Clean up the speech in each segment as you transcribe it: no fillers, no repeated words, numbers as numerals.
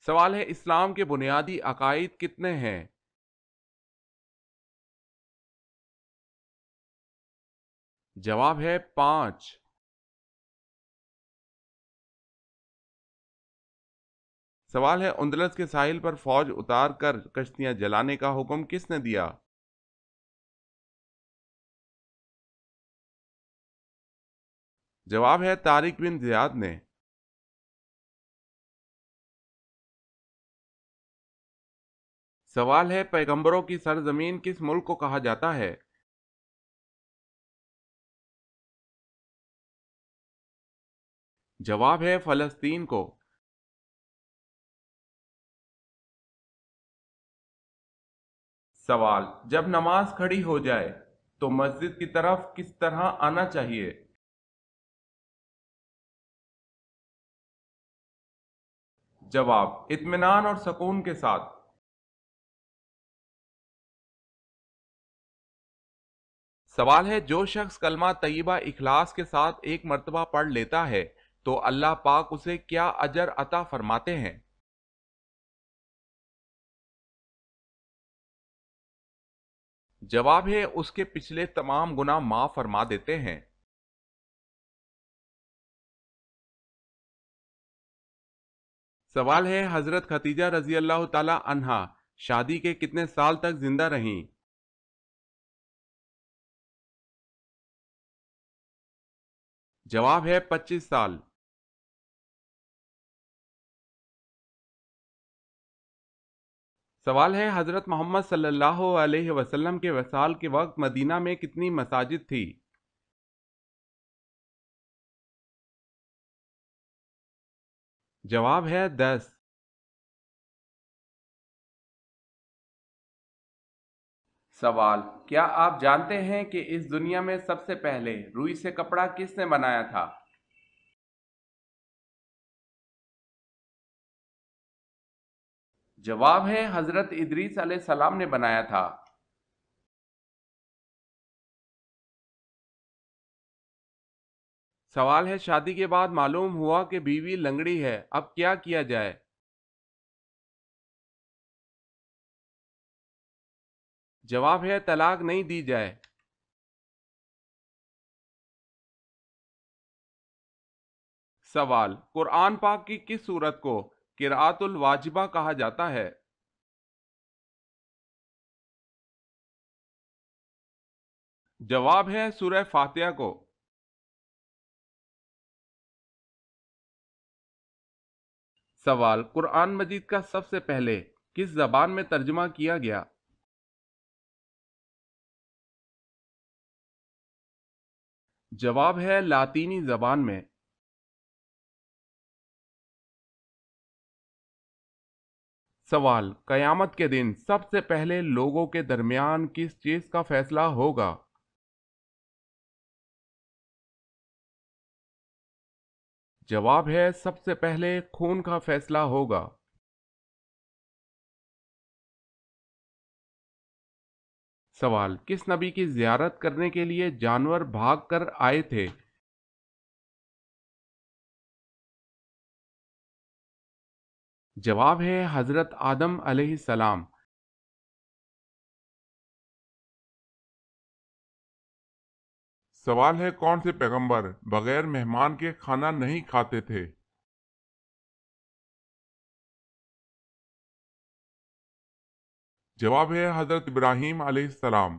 سوال ہے اسلام کے بنیادی عقائد کتنے ہیں؟ جواب ہے 5۔ سوال ہے اندلس کے ساحل پر فوج اتار کر کشتیاں جلانے کا حکم کس نے دیا؟ جواب ہے طارق بن زیاد نے۔ سوال ہے پیغمبروں کی سرزمین کس ملک کو کہا جاتا ہے؟ جواب ہے فلسطین کو۔ سوال، جب نماز کھڑی ہو جائے تو مسجد کی طرف کس طرح آنا چاہیے؟ جواب، اطمینان اور سکون کے ساتھ۔ سوال ہے جو شخص کلمہ طیبہ اخلاص کے ساتھ ایک مرتبہ پڑھ لیتا ہے تو اللہ پاک اسے کیا اجر عطا فرماتے ہیں؟ جواب ہے اس کے پچھلے تمام گناہ معاف فرما دیتے ہیں۔ سوال ہے حضرت خدیجہ رضی اللہ تعالی عنہا شادی کے کتنے سال تک زندہ رہیں؟ جواب ہے 25 سال۔ سوال ہے حضرت محمد صلی اللہ علیہ وسلم کے وصال کے وقت مدینہ میں کتنی مساجد تھی؟ جواب ہے 10۔ سوال، کیا آپ جانتے ہیں کہ اس دنیا میں سب سے پہلے روئی سے کپڑا کس نے بنایا تھا؟ جواب ہے حضرت ادریس علیہ السلام نے بنایا تھا۔ سوال ہے شادی کے بعد معلوم ہوا کہ بیوی لنگڑی ہے، اب کیا کیا جائے؟ جواب ہے طلاق نہیں دی جائے۔ سوال، قرآن پاک کی کس سورت کو قرأت الواجبہ کہا جاتا ہے؟ جواب ہے سورہ فاتحہ کو۔ سوال، قرآن مجید کا سب سے پہلے کس زبان میں ترجمہ کیا گیا؟ جواب ہے لاطینی زبان میں۔ سوال، قیامت کے دن سب سے پہلے لوگوں کے درمیان کس چیز کا فیصلہ ہوگا؟ جواب ہے سب سے پہلے خون کا فیصلہ ہوگا۔ سوال، کس نبی کی زیارت کرنے کے لیے جانور بھاگ کر آئے تھے؟ جواب ہے حضرت آدم علیہ السلام۔ سوال ہے کون سے پیغمبر بغیر مہمان کے کھانا نہیں کھاتے تھے؟ جواب ہے حضرت ابراہیم علیہ السلام۔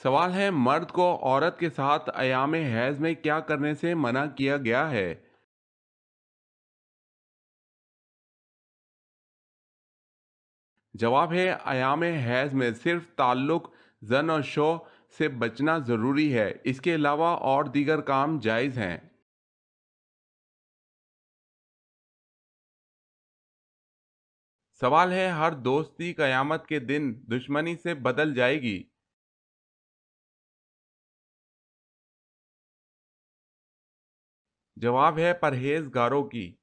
سوال ہے مرد کو عورت کے ساتھ ایام حیض میں کیا کرنے سے منع کیا گیا ہے؟ جواب ہے ایام حیض میں صرف تعلق زن اور شو سے بچنا ضروری ہے، اس کے علاوہ اور دیگر کام جائز ہیں۔ سوال ہے ہر دوستی قیامت کے دن دشمنی سے بدل جائے گی۔ جواب ہے پرہیزگاروں کی۔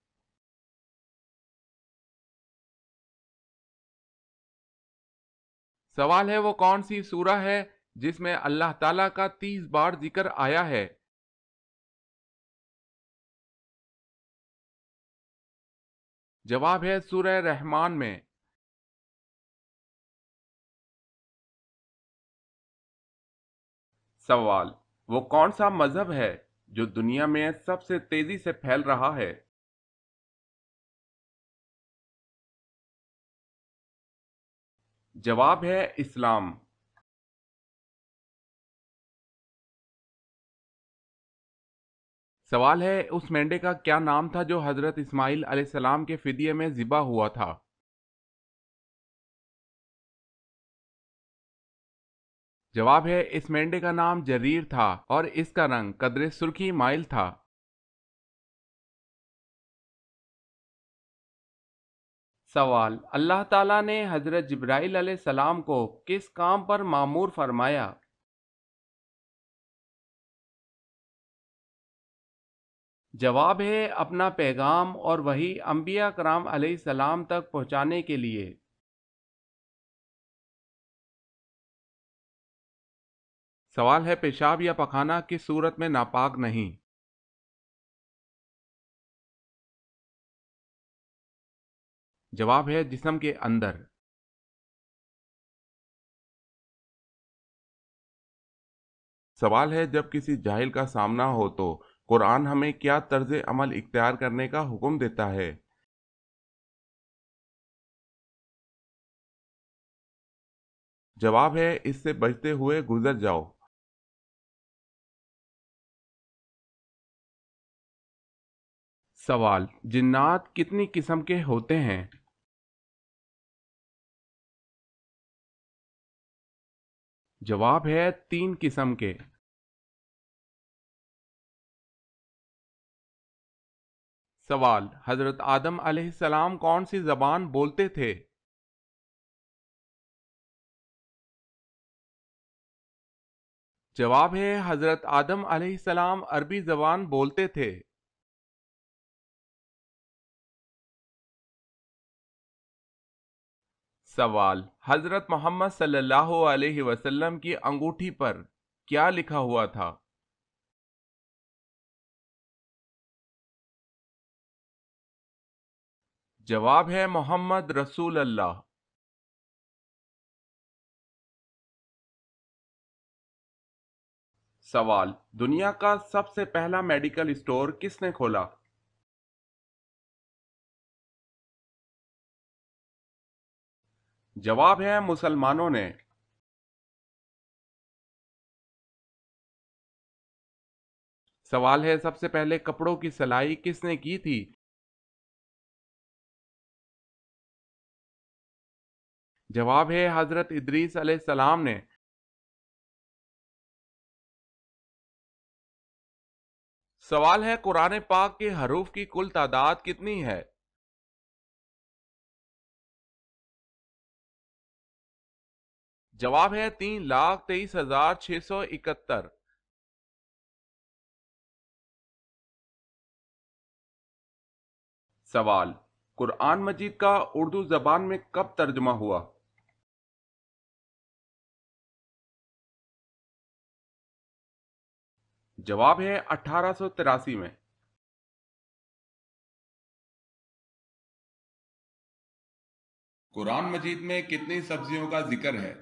سوال ہے وہ کون سی سورہ ہے جس میں اللہ تعالیٰ کا 30 بار ذکر آیا ہے؟ جواب ہے سورہ رحمان میں۔ سوال: وہ کون سا مذہب ہے جو دنیا میں سب سے تیزی سے پھیل رہا ہے؟ جواب ہے اسلام۔ سوال ہے اس مینڈے کا کیا نام تھا جو حضرت اسماعیل علیہ السلام کے فدیے میں ذبح ہوا تھا؟ جواب ہے اس مینڈے کا نام جریر تھا اور اس کا رنگ قدر سرخی مائل تھا۔ سوال: اللہ تعالیٰ نے حضرت جبرائیل علیہ السلام کو کس کام پر مامور فرمایا؟ جواب ہے اپنا پیغام اور وحی انبیاء کرام علیہ السلام تک پہنچانے کے لیے۔ سوال ہے پیشاب یا پخانہ کس صورت میں ناپاک نہیں؟ جواب ہے جسم کے اندر۔ سوال ہے جب کسی جاہل کا سامنا ہو تو قرآن ہمیں کیا طرز عمل اختیار کرنے کا حکم دیتا ہے؟ جواب ہے اس سے بچتے ہوئے گزر جاؤ۔ سوال: جنات کتنی قسم کے ہوتے ہیں؟ جواب ہے 3 قسم کے۔ سوال: حضرت آدم علیہ السلام کون سی زبان بولتے تھے؟ جواب ہے حضرت آدم علیہ السلام عربی زبان بولتے تھے۔ سوال: حضرت محمد صلی اللہ علیہ وسلم کی انگوٹھی پر کیا لکھا ہوا تھا؟ جواب ہے محمد رسول اللہ۔ سوال: دنیا کا سب سے پہلا میڈیکل اسٹور کس نے کھولا؟ جواب ہے مسلمانوں نے۔ سوال ہے سب سے پہلے کپڑوں کی سلائی کس نے کی تھی؟ جواب ہے حضرت ادریس علیہ السلام نے۔ سوال ہے قرآن پاک کے حروف کی کل تعداد کتنی ہے؟ جواب ہے 3,23,671۔ سوال: قرآن مجید کا اردو زبان میں کب ترجمہ ہوا؟ جواب ہے 1883 میں۔ قرآن مجید میں کتنی سبزیوں کا ذکر ہے؟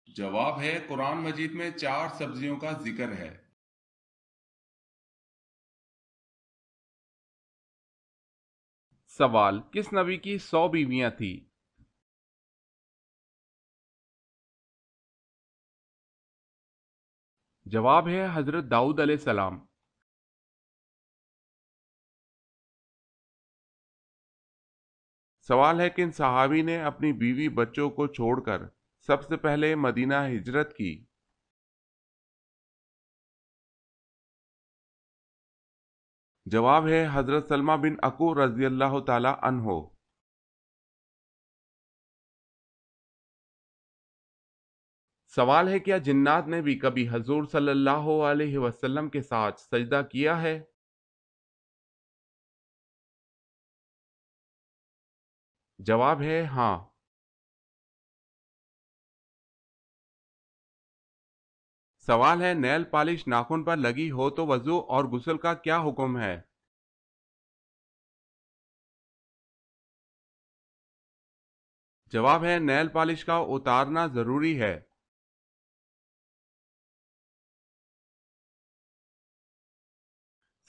جواب ہے قرآن مجید میں 4 سبزیوں کا ذکر ہے۔ سوال: کس نبی کی 100 بیویاں تھی؟ جواب ہے حضرت داؤد علیہ السلام۔ سوال ہے کن صحابی نے اپنی بیوی بچوں کو چھوڑ کر سب سے پہلے مدینہ ہجرت کی؟ جواب ہے حضرت سلمہ بن اکو رضی اللہ تعالی عنہ۔ سوال ہے کیا جنات نے بھی کبھی حضور صلی اللہ علیہ وسلم کے ساتھ سجدہ کیا ہے؟ جواب ہے ہاں۔ سوال ہے نیل پالش ناخن پر لگی ہو تو وضو اور غسل کا کیا حکم ہے؟ جواب ہے نیل پالش کا اتارنا ضروری ہے۔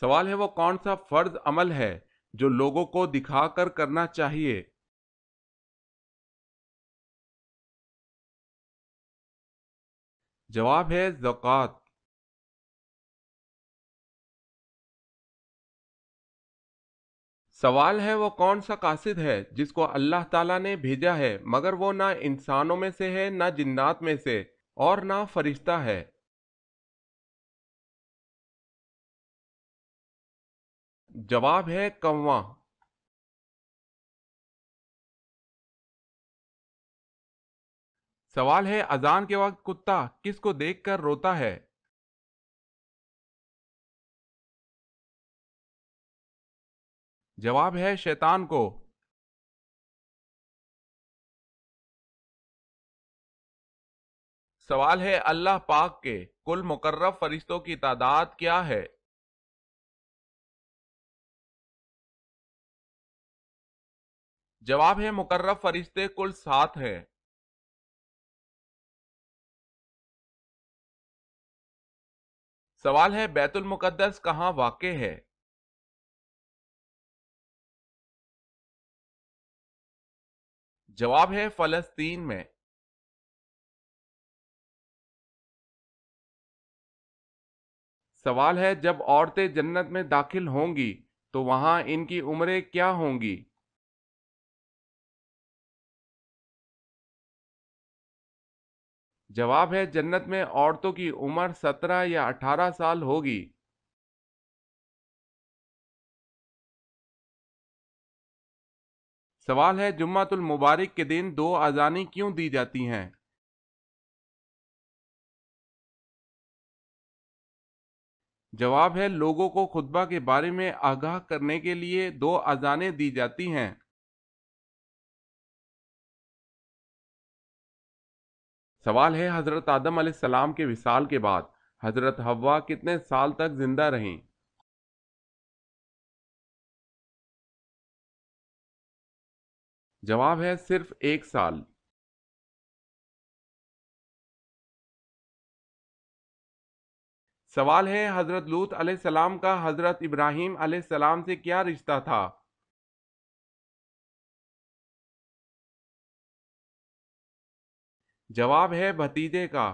سوال ہے وہ کون سا فرض عمل ہے جو لوگوں کو دکھا کر کرنا چاہیے؟ جواب ہے زکوٰۃ۔ سوال ہے وہ کون سا قاصد ہے جس کو اللہ تعالیٰ نے بھیجا ہے مگر وہ نہ انسانوں میں سے ہے نہ جنات میں سے اور نہ فرشتہ ہے؟ جواب ہے کواں۔ سوال ہے اذان کے وقت کتا کس کو دیکھ کر روتا ہے؟ جواب ہے شیطان کو۔ سوال ہے اللہ پاک کے کل مقرب فرشتوں کی تعداد کیا ہے؟ جواب ہے مقرب فرشتے کل 7 ہیں۔ سوال ہے بیت المقدس کہاں واقع ہے؟ جواب ہے فلسطین میں۔ سوال ہے جب عورتیں جنت میں داخل ہوں گی تو وہاں ان کی عمریں کیا ہوں گی؟ جواب ہے جنت میں عورتوں کی عمر 17 یا 18 سال ہوگی۔ سوال ہے جمعۃ المبارک کے دن 2 اذانیں کیوں دی جاتی ہیں؟ جواب ہے لوگوں کو خطبہ کے بارے میں آگاہ کرنے کے لیے 2 اذانیں دی جاتی ہیں۔ سوال ہے حضرت آدم علیہ السلام کے وصال کے بعد حضرت حوا کتنے سال تک زندہ رہیں؟ جواب ہے صرف 1 سال۔ سوال ہے حضرت لوط علیہ السلام کا حضرت ابراہیم علیہ السلام سے کیا رشتہ تھا؟ جواب ہے بھتیجے کا۔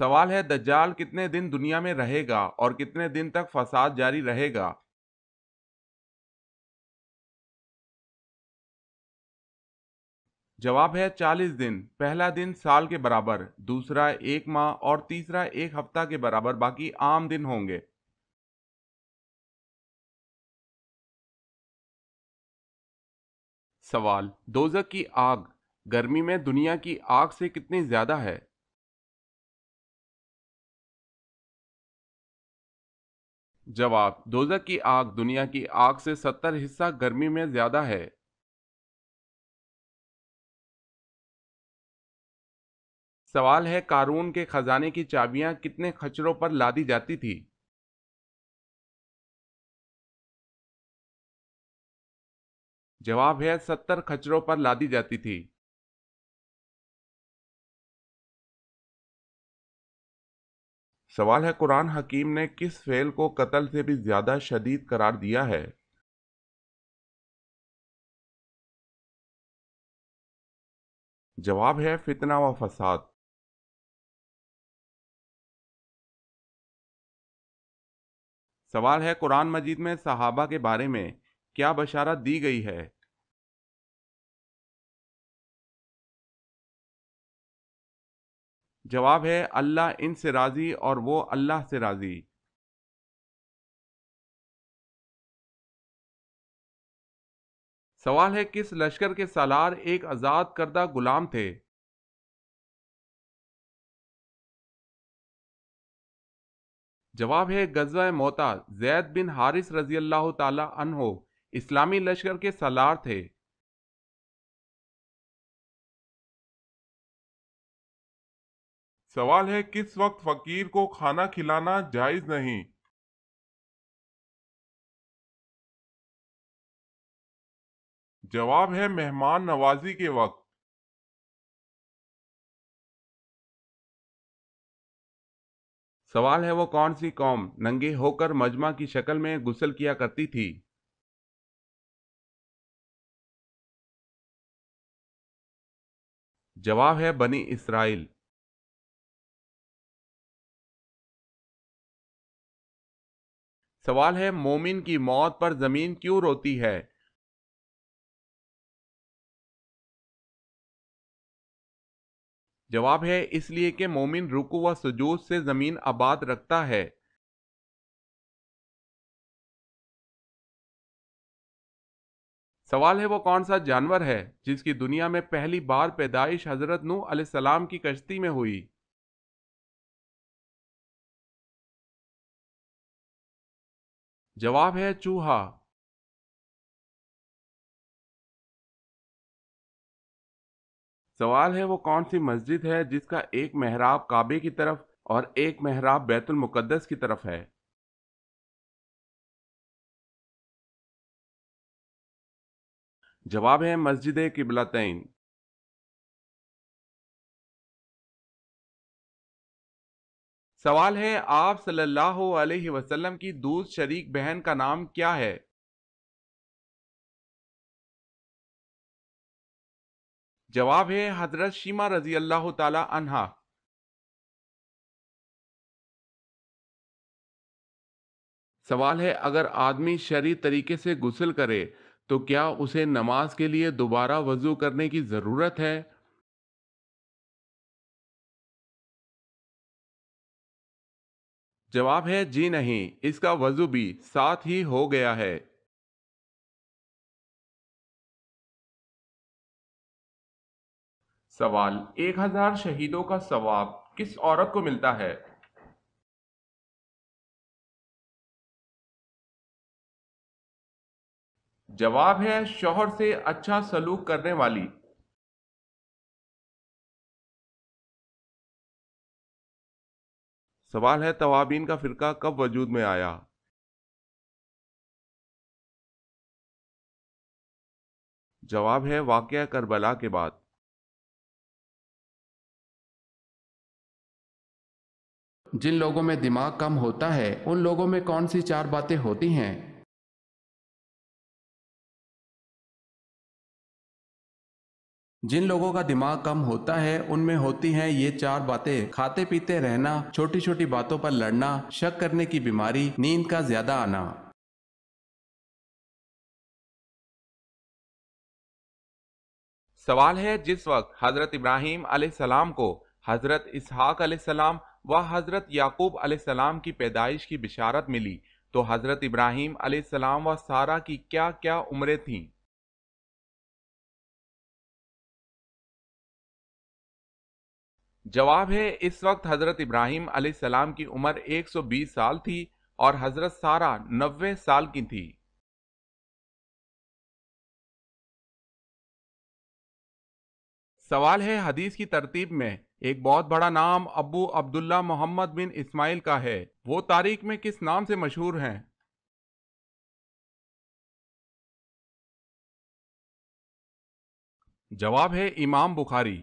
سوال ہے دجال کتنے دن دنیا میں رہے گا اور کتنے دن تک فساد جاری رہے گا؟ جواب ہے 40 دن، پہلا دن سال کے برابر، دوسرا 1 ماہ اور تیسرا 1 ہفتہ کے برابر، باقی عام دن ہوں گے۔ سوال دوزخ کی آگ گرمی میں دنیا کی آگ سے کتنی زیادہ ہے؟ جواب دوزخ کی آگ دنیا کی آگ سے 70 حصہ گرمی میں زیادہ ہے۔ سوال ہے قارون کے خزانے کی چابیاں کتنے خچروں پر لادی جاتی تھی؟ جواب ہے 70 خچروں پر لادی جاتی تھی۔ سوال ہے قرآن حکیم نے کس فعل کو قتل سے بھی زیادہ شدید قرار دیا ہے؟ جواب ہے فتنہ و فساد۔ سوال ہے قرآن مجید میں صحابہ کے بارے میں کیا بشارت دی گئی ہے؟ جواب ہے اللہ ان سے راضی اور وہ اللہ سے راضی۔ سوال ہے کس لشکر کے سالار ایک آزاد کردہ غلام تھے؟ جواب ہے غزوہ موتا، زید بن حارث رضی اللہ تعالی عنہ اسلامی لشکر کے سالار تھے۔ سوال ہے کس وقت فقیر کو کھانا کھلانا جائز نہیں؟ جواب ہے مہمان نوازی کے وقت۔ سوال ہے وہ کون سی قوم ننگے ہو کر مجمع کی شکل میں غسل کیا کرتی تھی؟ جواب ہے بنی اسرائیل۔ سوال ہے مومن کی موت پر زمین کیوں روتی ہے؟ جواب ہے اس لیے کہ مومن رکوع و سجود سے زمین آباد رکھتا ہے۔ سوال ہے وہ کون سا جانور ہے جس کی دنیا میں پہلی بار پیدائش حضرت نوح علیہ السلام کی کشتی میں ہوئی؟ جواب ہے چوہا۔ سوال ہے وہ کون سی مسجد ہے جس کا ایک محراب کعبے کی طرف اور ایک محراب بیت المقدس کی طرف ہے؟ جواب ہے مسجد قبلتین۔ سوال ہے آپ صلی اللہ علیہ وسلم کی دوست شریک بہن کا نام کیا ہے؟ جواب ہے حضرت شیمہ رضی اللہ تعالی عنہا۔ سوال ہے اگر آدمی شرعی طریقے سے غسل کرے تو کیا اسے نماز کے لیے دوبارہ وضو کرنے کی ضرورت ہے؟ جواب ہے جی نہیں، اس کا وضو بھی ساتھ ہی ہو گیا ہے۔ سوال 1000 شہیدوں کا ثواب کس عورت کو ملتا ہے؟ جواب ہے شوہر سے اچھا سلوک کرنے والی۔ سوال ہے توابین کا فرقہ کب وجود میں آیا؟ جواب ہے واقعہ کربلا کے بعد۔ جن لوگوں میں دماغ کم ہوتا ہے ان لوگوں میں کون سی چار باتیں ہوتی ہیں؟ جن لوگوں کا دماغ کم ہوتا ہے ان میں ہوتی ہیں یہ چار باتیں: کھاتے پیتے رہنا، چھوٹی چھوٹی باتوں پر لڑنا، شک کرنے کی بیماری، نیند کا زیادہ آنا۔ سوال ہے جس وقت حضرت ابراہیم علیہ السلام کو حضرت اسحاق علیہ السلام و حضرت یعقوب علیہ السلام کی پیدائش کی بشارت ملی تو حضرت ابراہیم علیہ السلام و سارہ کی کیا کیا عمریں تھیں؟ جواب ہے اس وقت حضرت ابراہیم علیہ السلام کی عمر 120 سال تھی اور حضرت سارہ 90 سال کی تھی۔ سوال ہے حدیث کی ترتیب میں ایک بہت بڑا نام ابو عبداللہ محمد بن اسماعیل کا ہے، وہ تاریخ میں کس نام سے مشہور ہیں؟ جواب ہے امام بخاری۔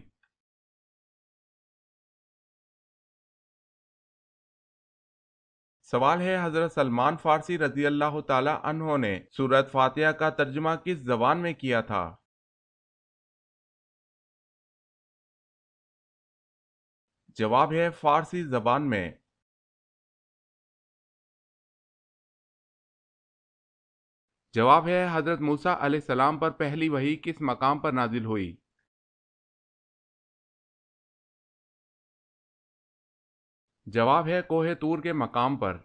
سوال ہے حضرت سلمان فارسی رضی اللہ تعالی عنہ نے سورۃ فاتحہ کا ترجمہ کس زبان میں کیا تھا؟ جواب ہے فارسی زبان میں۔ جواب ہے حضرت موسیٰ علیہ السلام پر پہلی وحی کس مقام پر نازل ہوئی؟ جواب ہے کوہ طور کے مقام پر۔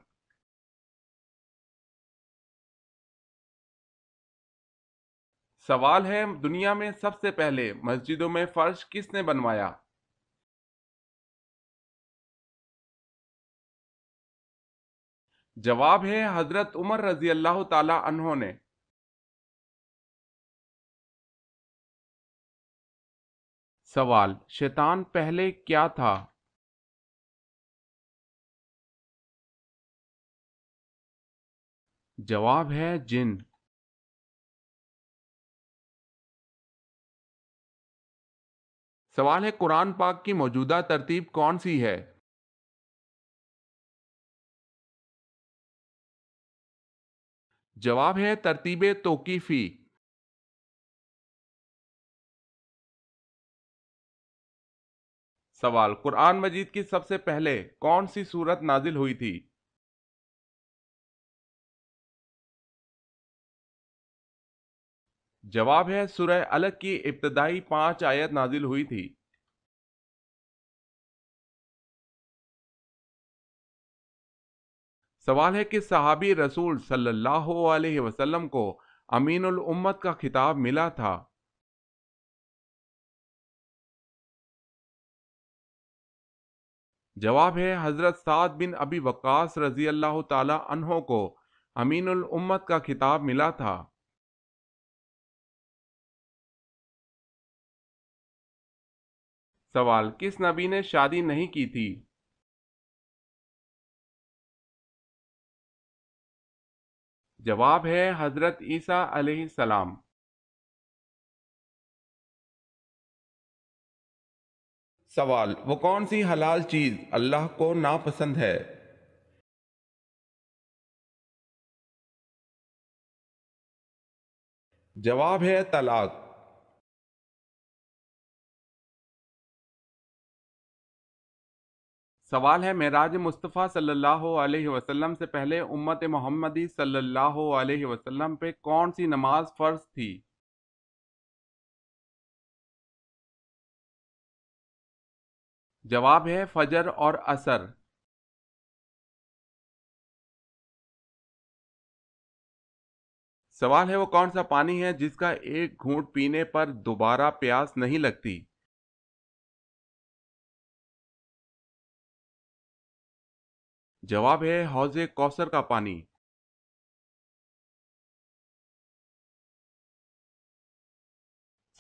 سوال ہے دنیا میں سب سے پہلے مسجدوں میں فرش کس نے بنوایا؟ جواب ہے حضرت عمر رضی اللہ تعالی عنہ نے۔ سوال شیطان پہلے کیا تھا؟ جواب ہے جن۔ سوال ہے قرآن پاک کی موجودہ ترتیب کون سی ہے؟ جواب ہے ترتیب توقیفی۔ سوال قرآن مجید کی سب سے پہلے کون سی سورت نازل ہوئی تھی؟ جواب ہے سورہ الگ کی ابتدائی 5 آیت نازل ہوئی تھی۔ سوال ہے کہ صحابی رسول صلی اللہ علیہ وسلم کو امین الامت کا خطاب ملا تھا۔ جواب ہے حضرت سعد بن ابی وقاص رضی اللہ تعالی عنہ کو امین الامت کا خطاب ملا تھا۔ سوال کس نبی نے شادی نہیں کی تھی؟ جواب ہے حضرت عیسیٰ علیہ السلام۔ سوال وہ کون سی حلال چیز اللہ کو ناپسند ہے؟ جواب ہے طلاق۔ سوال ہے معراج مصطفیٰ صلی اللہ علیہ وسلم سے پہلے امت محمدی صلی اللہ علیہ وسلم پہ کون سی نماز فرض تھی؟ جواب ہے فجر اور عصر۔ سوال ہے وہ کون سا پانی ہے جس کا ایک گھونٹ پینے پر دوبارہ پیاس نہیں لگتی؟ جواب ہے حوض کوثر کا پانی۔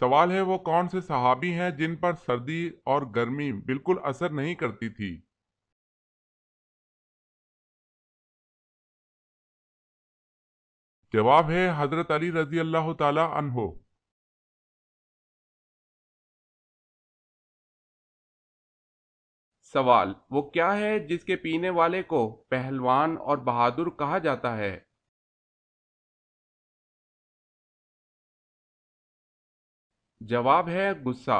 سوال ہے وہ کون سے صحابی ہیں جن پر سردی اور گرمی بالکل اثر نہیں کرتی تھی؟ جواب ہے حضرت علی رضی اللہ تعالی عنہ۔ سوال وہ کیا ہے جس کے پینے والے کو پہلوان اور بہادر کہا جاتا ہے؟ جواب ہے غصہ۔